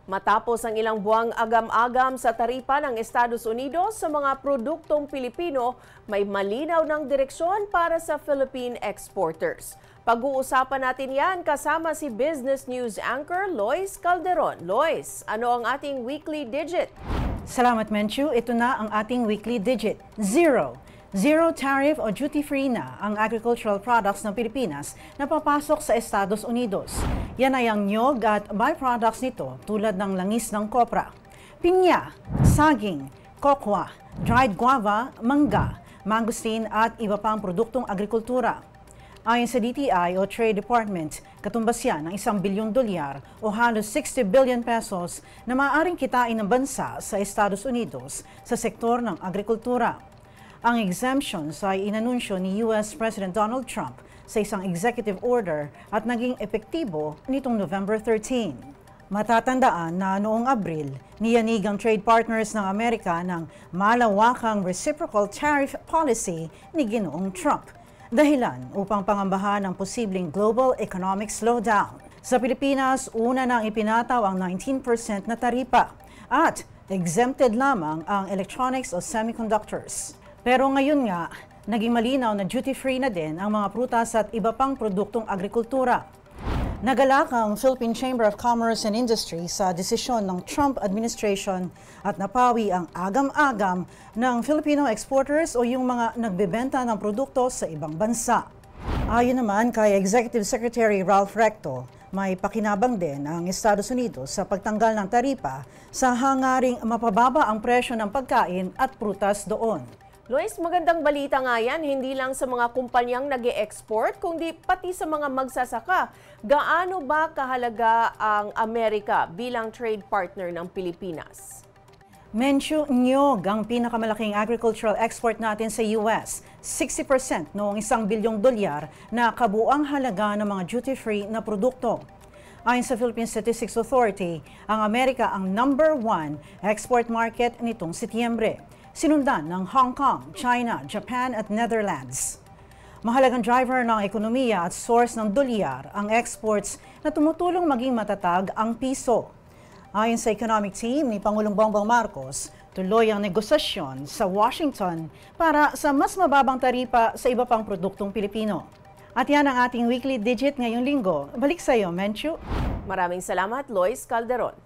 Matapos ang ilang buwang agam-agam sa taripa ng Estados Unidos sa mga produktong Pilipino, may malinaw ng direksyon para sa Philippine exporters. Pag-uusapan natin yan kasama si Business News anchor Lois Calderon. Lois, ano ang ating weekly digit? Salamat, Menchu. Ito na ang ating weekly digit. Zero tariff o duty-free na ang agricultural products ng Pilipinas na papasok sa Estados Unidos. Yan ay ang nyog at byproducts nito tulad ng langis ng kopra, pinya, saging, kokwa, dried guava, mangga, mangosteen at iba pang produktong agrikultura. Ayon sa DTI o Trade Department, katumbas yan ng $1 bilyon o halos 60 billion pesos na maaaring kitain ng bansa sa Estados Unidos sa sektor ng agrikultura. Ang exemptions ay inanunsyo ni US President Donald Trump sa isang executive order at naging epektibo nitong November 13. Matatandaan na noong Abril, niyanig ang trade partners ng Amerika ng malawakang reciprocal tariff policy ni Ginoong Trump. Dahilan upang pangambahan ang posibleng global economic slowdown. Sa Pilipinas, una nang ipinataw ang 19% na taripa at exempted lamang ang electronics o semiconductors. Pero ngayon nga, naging malinaw na duty-free na din ang mga prutas at iba pang produktong agrikultura. Nagalak ang Philippine Chamber of Commerce and Industry sa desisyon ng Trump administration at napawi ang agam-agam ng Filipino exporters o yung mga nagbebenta ng produkto sa ibang bansa. Ayon naman kay Executive Secretary Ralph Recto, may pakinabang din ang Estados Unidos sa pagtanggal ng taripa sa hangaring mapababa ang presyo ng pagkain at prutas doon. Lois, magandang balita nga yan, hindi lang sa mga kumpanyang nag-e-export, kundi pati sa mga magsasaka. Gaano ba kahalaga ang Amerika bilang trade partner ng Pilipinas? Menchu, nyog ang pinakamalaking agricultural export natin sa US. 60% noong $1 bilyong na kabuang halaga ng mga duty-free na produkto. Ayon sa Philippine Statistics Authority, ang Amerika ang #1 export market nitong Setyembre. Sinundan ng Hong Kong, China, Japan at Netherlands. Mahalagang driver ng ekonomiya at source ng dolyar ang exports na tumutulong maging matatag ang piso. Ayon sa economic team ni Pangulong Bongbong Marcos, tuloy ang negosasyon sa Washington para sa mas mababang taripa sa iba pang produktong Pilipino. At yan ang ating weekly digit ngayong linggo. Balik sa iyo, Menchu. Maraming salamat, Lois Calderon.